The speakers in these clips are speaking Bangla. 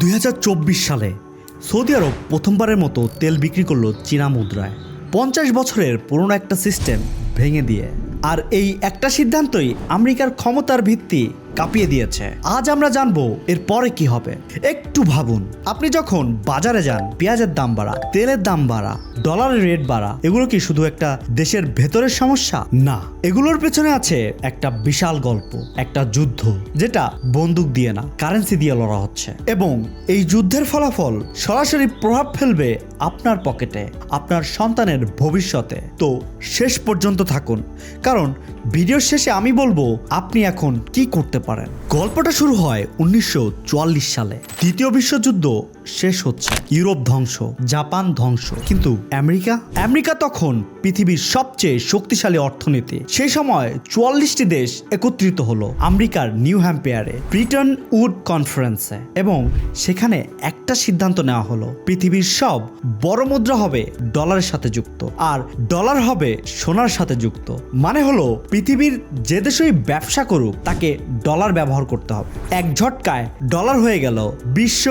2024 সালে সৌদি আরব প্রথমবারের মতো তেল বিক্রি করলো চীনা মুদ্রায় 50 বছরের পুরনো একটা সিস্টেম ভেঙে দিয়ে। আর এই একটা সিদ্ধান্তই আমেরিকার ক্ষমতার ভিত্তি কাঁপিয়ে দিয়েছে। আজ আমরা জানবো এর পরে কি হবে। একটু ভাবুন, আপনি যখন বাজারে যান, পেঁয়াজের দাম বাড়া, তেলের দাম বাড়া, ডলারের রেট বাড়া, এগুলো কি শুধু একটা দেশের ভেতরের সমস্যা? না, এগুলোর পেছনে আছে একটা বিশাল গল্প, একটা যুদ্ধ যেটা বন্দুক দিয়ে না, কারেন্সি দিয়ে লড়া হচ্ছে। এবং এই যুদ্ধের ফলাফল সরাসরি প্রভাব ফেলবে আপনার পকেটে, আপনার সন্তানের ভবিষ্যতে। তো শেষ পর্যন্ত থাকুন, কারণ ভিডিওর শেষে আমি বলবো আপনি এখন কি করতে পারেন। গল্পটা শুরু হয় 1944 সালে। দ্বিতীয় বিশ্বযুদ্ধ শেষ হচ্ছে, ইউরোপ ধ্বংস, জাপান ধ্বংস, কিন্তু আমেরিকা তখন পৃথিবীর সবচেয়ে শক্তিশালী অর্থনীতি। সেই সময় 44টি দেশ একত্রিত হলো আমেরিকার নিউ হ্যাম্পেয়ারে ব্রিটন উড কনফারেন্সে, এবং সেখানে একটা সিদ্ধান্ত নেওয়া হলো, পৃথিবীর সব বড় মুদ্রা হবে ডলারের সাথে যুক্ত, আর ডলার হবে সোনার সাথে যুক্ত। মানে হলো পৃথিবীর যে দেশই ব্যবসা করুক তাকে ডলার ব্যবহার করতে হবে। এক ঝটকায় ডলার হয়ে গেল বিশ্ব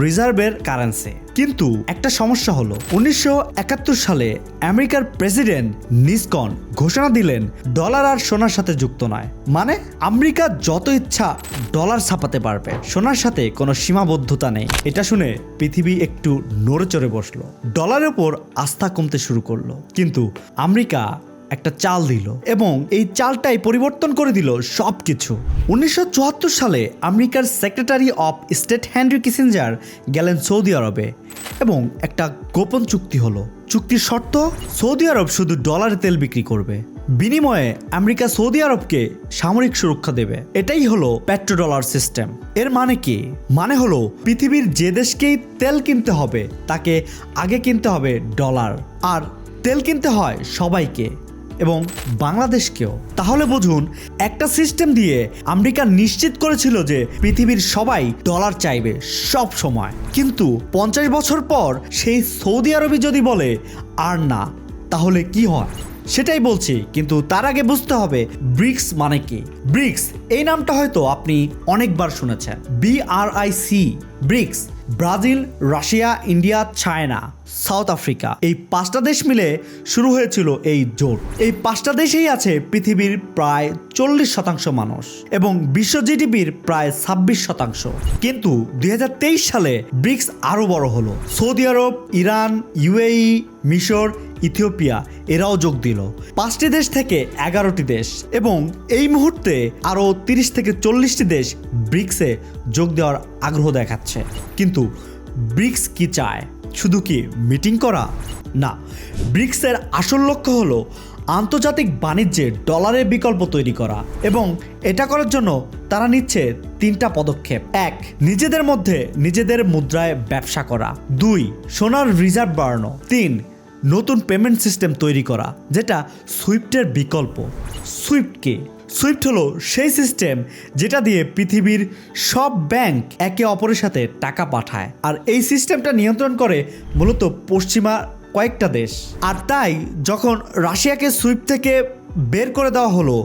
রিজার্ভের কারেন্সি। কিন্তু একটা সমস্যা হলো, 1971 সালে আমেরিকার প্রেসিডেন্ট নিক্সন ঘোষণা দিলেন ডলার আর সোনার সাথে যুক্ত নয়। মানে আমেরিকা যত ইচ্ছা ডলার ছাপাতে পারবে, সোনার সাথে কোনো সীমাবদ্ধতা নেই। এটা শুনে পৃথিবী একটু নড়েচড়ে বসলো, ডলারের উপর আস্থা কমতে শুরু করলো। কিন্তু আমেরিকা একটা চাল দিল, এবং এই চালটাই পরিবর্তন করে দিল সবকিছু। 1974 সালে আমেরিকার secretary of state Henry Kissinger গেলেন সৌদি আরবে, এবং একটা গোপন চুক্তি হলো। চুক্তির শর্ত, সৌদি আরব শুধু ডলারে তেল বিক্রি করবে, বিনিময়ে আমেরিকা সৌদি আরবকে সামরিক সুরক্ষা দেবে। এটাই হলো পেট্রো ডলার সিস্টেম। এর মানে কি? মানে হলো পৃথিবীর যে দেশকেই তেল কিনতে হবে তাকে আগে কিনতে হবে ডলার, আর তেল কিনতে হয় সবাইকে, এবং বাংলাদেশকেও। তাহলে বুঝুন, একটা সিস্টেম দিয়ে আমেরিকা নিশ্চিত করেছিল যে পৃথিবীর সবাই ডলার চাইবে সব সময়। কিন্তু 50 বছর পর সেই সৌদি আরবই যদি বলে আর না, তাহলে কি হয় সেটাই বলছি। কিন্তু তার আগে বুঝতে হবে ব্রিক্স মানে কি। ব্রিক্স এই নামটা হয়তো আপনি অনেকবার শুনেছেন। BRIC, BRICS, Brazil, Russia, India, China, South Africa, এই 5টা দেশ মিলে শুরু হয়েছিল এই জোট। এই 5টা দেশেই আছে পৃথিবীর প্রায় 40% মানুষ, এবং বিশ্ব জিডিপির প্রায় 26%। কিন্তু 2023 সালে ব্রিক্স আরো বড় হলো। সৌদি আরব, ইরান, UAE, মিশর, ইথিওপিয়া এরাও যোগ দিল। 5টি দেশ থেকে 11টি দেশ, এবং এই মুহূর্তে আরো 30 থেকে 40টি দেশ ব্রিক্সে যোগ দেওয়ার আগ্রহ দেখাচ্ছে। কিন্তু ব্রিক্স কি চায়? শুধু কি মিটিং করা? না, ব্রিক্সের আসল লক্ষ্য হলো আন্তর্জাতিক বাণিজ্যে ডলারের বিকল্প তৈরি করা, এবং এটা করার জন্য তারা নিচ্ছে 3টা পদক্ষেপ। 1, নিজেদের মধ্যে নিজেদের মুদ্রায় ব্যবসা করা। 2, সোনার রিজার্ভ বাড়ানো। 3, নতুন পেমেন্ট সিস্টেম তৈরি করা, যেটা সুইফটের বিকল্প। সুইফট কি? সুইফট হলো সেই সিস্টেম যেটা দিয়ে পৃথিবীর সব ব্যাংক একে অপরের সাথে টাকা পাঠায়, আর এই সিস্টেমটা নিয়ন্ত্রণ করে মূলত পশ্চিমা কয়েকটা দেশ। আর তাই যখন রাশিয়াকে সুইফট থেকে বের করে দেওয়া হলো,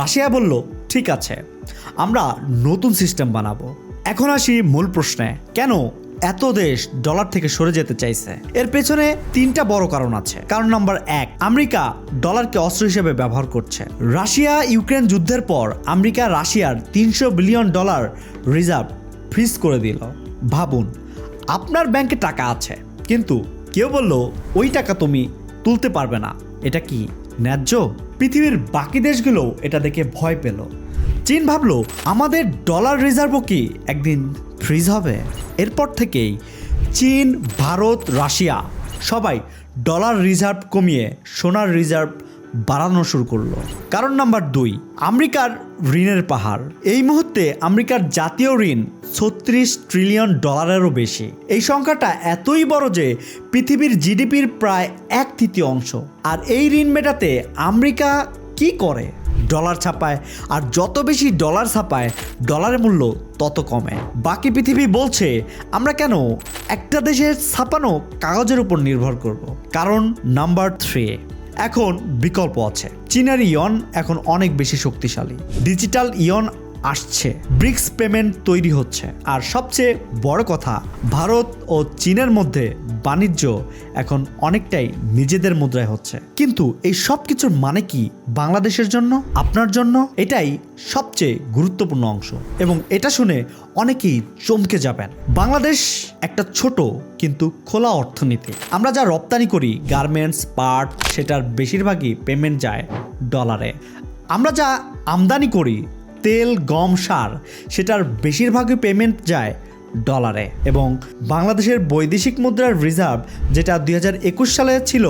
রাশিয়া বলল ঠিক আছে, আমরা নতুন সিস্টেম বানাবো। এখন আসি মূল প্রশ্নে, কেন এত দেশ ডলার থেকে সরে যেতে চাইছে? এর পেছনে 3টা বড় কারণ আছে। কারণ নাম্বার 1, আমেরিকা ডলারকে অস্ত্র হিসেবে ব্যবহার করছে। রাশিয়া ইউক্রেন যুদ্ধের পর আমেরিকা রাশিয়ার $300 বিলিয়ন রিজার্ভ ফ্রিজ করে দিল। ভাবুন, আপনার ব্যাংকে টাকা আছে, কিন্তু কেউ বলল ওই টাকা তুমি তুলতে পারবে না। এটা কি ন্যায্য? পৃথিবীর বাকি দেশগুলো এটা দেখে ভয় পেল। চীন ভাবলো আমাদের ডলার রিজার্ভও কি একদিন ফ্রিজ হবে? এরপর থেকেই চীন, ভারত, রাশিয়া সবাই ডলার রিজার্ভ কমিয়ে সোনার রিজার্ভ বাড়ানো শুরু করলো। কারণ নাম্বার 2, আমেরিকার ঋণের পাহাড়। এই মুহূর্তে আমেরিকার জাতীয় ঋণ $36 ট্রিলিয়ন বেশি। এই সংখ্যাটা এতই বড় যে পৃথিবীর জিডিপির প্রায় 1/3 অংশ। আর এই ঋণ মেটাতে আমেরিকা কি করে? ডলার ছাপায়, আর যত বেশি ডলার ছাপায় ডলারের মূল্য তত কমে। বাকি পৃথিবী বলছে আমরা কেন একটা দেশের ছাপানো কাগজের উপর নির্ভর করব? কারণ নাম্বার 3, এখন বিকল্প আছে। চীনের ইয়ন এখন অনেক বেশি শক্তিশালী। ডিজিটাল ইয়ন আসছে, ব্রিক্স পেমেন্ট তৈরি হচ্ছে, আর সবচেয়ে বড় কথা ভারত ও চীনের মধ্যে বাণিজ্য এখন অনেকটাই নিজেদের মুদ্রায় হচ্ছে। কিন্তু এই সব কিছুর মানে কি বাংলাদেশের জন্য, আপনার জন্য? এটাই সবচেয়ে গুরুত্বপূর্ণ অংশ এবং এটা শুনে অনেকেই চমকে যাবেন। বাংলাদেশ একটা ছোট কিন্তু খোলা অর্থনীতি। আমরা যা রপ্তানি করি গার্মেন্টস, পাট, সেটার বেশিরভাগই পেমেন্ট যায় ডলারে। আমরা যা আমদানি করি তেল, গম, সার, সেটার বেশিরভাগই পেমেন্ট যায় ডলারে। এবং বাংলাদেশের বৈদেশিক মুদ্রার রিজার্ভ যেটা 2021 সালে ছিল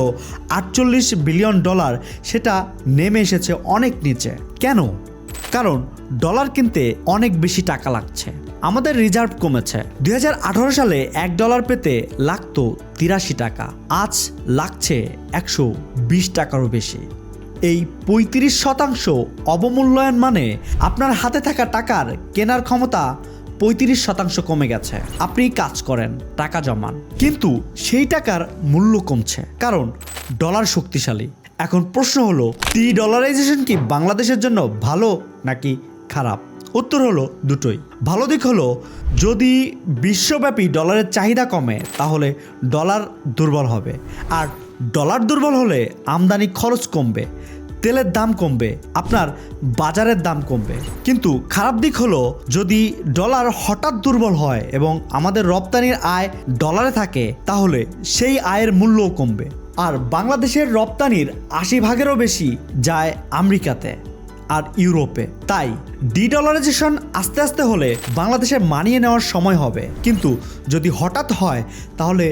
48 বিলিয়ন ডলার, সেটা নেমে এসেছে অনেক নিচে। কেন? কারণ ডলার কিনতে অনেক বেশি টাকা লাগছে। আমাদের রিজার্ভ কমেছে। 2018 সালে $1 পেতে লাগতো 83 টাকা, আজ লাগছে 120 টাকারও বেশি। এই 35% অবমূল্যায়ন মানে আপনার হাতে থাকা টাকার কেনার ক্ষমতা 35% কমে গেছে। আপনি কাজ করেন, টাকা জমান, কিন্তু সেই টাকার মূল্য কমছে কারণ ডলার শক্তিশালী। এখন প্রশ্ন হলো, ডলারাইজেশন কি বাংলাদেশের জন্য ভালো নাকি খারাপ? উত্তর হলো দুটোই। ভালো দিক হলো যদি বিশ্বব্যাপী ডলারের চাহিদা কমে তাহলে ডলার দুর্বল হবে, আর ডলার দুর্বল হলে আমদানি খরচ কমবে, তেলের দাম কমবে, আপনার বাজারের দাম কমবে। কিন্তু খারাপ দিক হলো যদি ডলার হঠাৎ দুর্বল হয় এবং আমাদের রপ্তানির আয় ডলারে থাকে তাহলে সেই আয়ের মূল্যও কমবে। আর বাংলাদেশের রপ্তানির 80% বেশি যায় আমেরিকাতে আর ইউরোপে। তাই ডলারাইজেশন আস্তে আস্তে হলে বাংলাদেশে মানিয়ে নেওয়ার সময় হবে, কিন্তু যদি হঠাৎ হয় তাহলে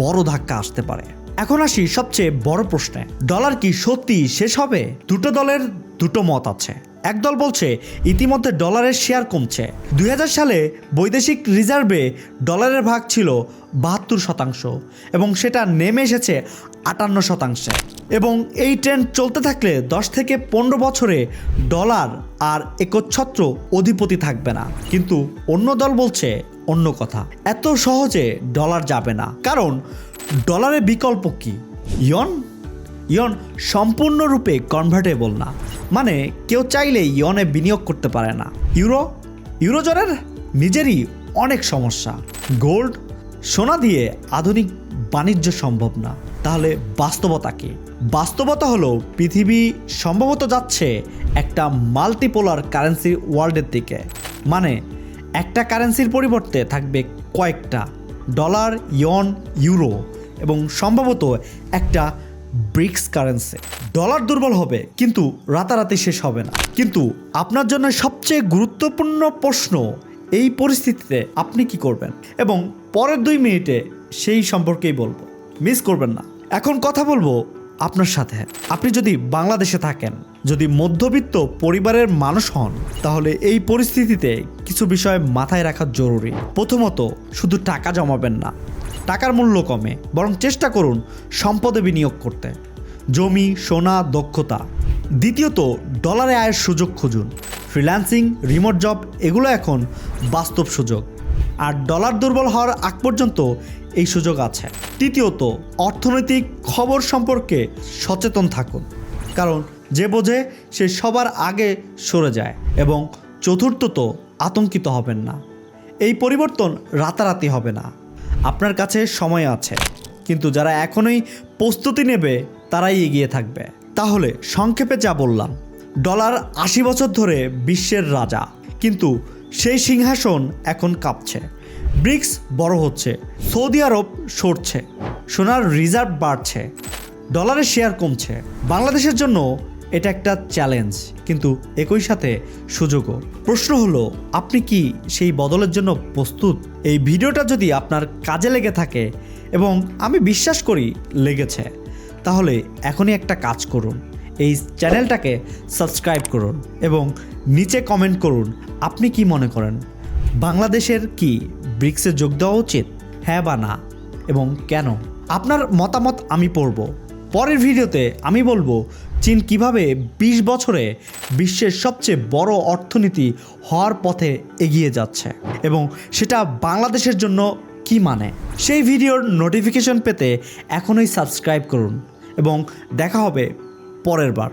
বড় ধাক্কা আসতে পারে। এখন আসি সবচেয়ে বড় প্রশ্নে, ডলার কি সত্যি শেষ হবে? দুটো দলের দুটো মত আছে। এক দল বলছে ইতিমধ্যে ডলারের শেয়ার কমছে। 2000 সালে বৈদেশিক রিজার্ভে ডলারের ভাগ ছিল 72% এবং সেটা নেমে এসেছে 58%। এবং এই ট্রেন্ড চলতে থাকলে 10 থেকে 15 বছরে ডলার আর একচ্ছত্র অধিপতি থাকবে না। কিন্তু অন্য দল বলছে অন্য কথা, এত সহজে ডলার যাবে না, কারণ ডলারের বিকল্প কি? ইয়ন সম্পূর্ণরূপে কনভার্টেবল না, মানে কেউ চাইলেই ইয়নে বিনিয়োগ করতে পারে না। ইউরোজোনের নিজেরই অনেক সমস্যা। গোল্ড, সোনা দিয়ে আধুনিক বাণিজ্য সম্ভব না। তাহলে বাস্তবতা কি? বাস্তবতা হলো পৃথিবী সম্ভবত যাচ্ছে একটা মাল্টিপোলার কারেন্সি ওয়ার্ল্ডের দিকে, মানে একটা কারেন্সির পরিবর্তে থাকবে কয়েকটা, ডলার, ইয়ন, ইউরো এবং সম্ভবত একটা ব্রিক্স কারেন্সি। ডলার দুর্বল হবে কিন্তু রাতারাতি শেষ হবে না। কিন্তু আপনার জন্য সবচেয়ে গুরুত্বপূর্ণ প্রশ্ন, এই পরিস্থিতিতে আপনি কি করবেন? এবং পরের 2 মিনিটে সেই সম্পর্কেই বলবো, মিস করবেন না। এখন কথা বলবো আপনার সাথে। আপনি যদি বাংলাদেশে থাকেন, যদি মধ্যবিত্ত পরিবারের মানুষ হন, তাহলে এই পরিস্থিতিতে কিছু বিষয় মাথায় রাখা জরুরি। প্রথমত, শুধু টাকা জমাবেন না, টাকার মূল্য কমে, বরং চেষ্টা করুন সম্পদে বিনিয়োগ করতে, জমি, সোনা, দক্ষতা। দ্বিতীয়ত, ডলারে আয়ের সুযোগ খুঁজুন, ফ্রিল্যান্সিং, রিমোট জব, এগুলো এখন বাস্তব সুযোগ, আর ডলার দুর্বল হওয়ার আগ পর্যন্ত এই সুযোগ আছে। তৃতীয়ত, অর্থনৈতিক খবর সম্পর্কে সচেতন থাকুন, কারণ যে বোঝে সে সবার আগে সরে যায়। এবং চতুর্থত, আতঙ্কিত হবেন না, এই পরিবর্তন রাতারাতি হবে না, আপনার কাছে সময় আছে, কিন্তু যারা এখনই প্রস্তুতি নেবে তারাই এগিয়ে থাকবে। তাহলে সংক্ষেপে যা বললাম, ডলার 80 বছর ধরে বিশ্বের রাজা, কিন্তু সেই সিংহাসন এখন কাঁপছে। ব্রিক্স বড় হচ্ছে, সৌদি আরব সরছে, সোনার রিজার্ভ বাড়ছে, ডলারের শেয়ার কমছে। বাংলাদেশের জন্য এটা একটা চ্যালেঞ্জ, কিন্তু একই সাথে সুযোগও। প্রশ্ন হলো, আপনি কি সেই বদলের জন্য প্রস্তুত? এই ভিডিওটা যদি আপনার কাজে লেগে থাকে, এবং আমি বিশ্বাস করি লেগেছে, তাহলে এখনই একটা কাজ করুন, এই চ্যানেলটাকে সাবস্ক্রাইব করুন এবং নিচে কমেন্ট করুন আপনি কি মনে করেন, বাংলাদেশের কি ব্রিক্সে যোগ দেওয়া উচিত, হ্যাঁ বা না, এবং কেন? আপনার মতামত আমি পড়ব। পরের ভিডিওতে আমি বলবো চীন কিভাবে 20 বছরে বিশ্বের সবচেয়ে বড় অর্থনীতি হওয়ার পথে এগিয়ে যাচ্ছে এবং সেটা বাংলাদেশের জন্য কি মানে। সেই ভিডিওর নোটিফিকেশন পেতে এখনই সাবস্ক্রাইব করুন এবং দেখা হবে পরের বার।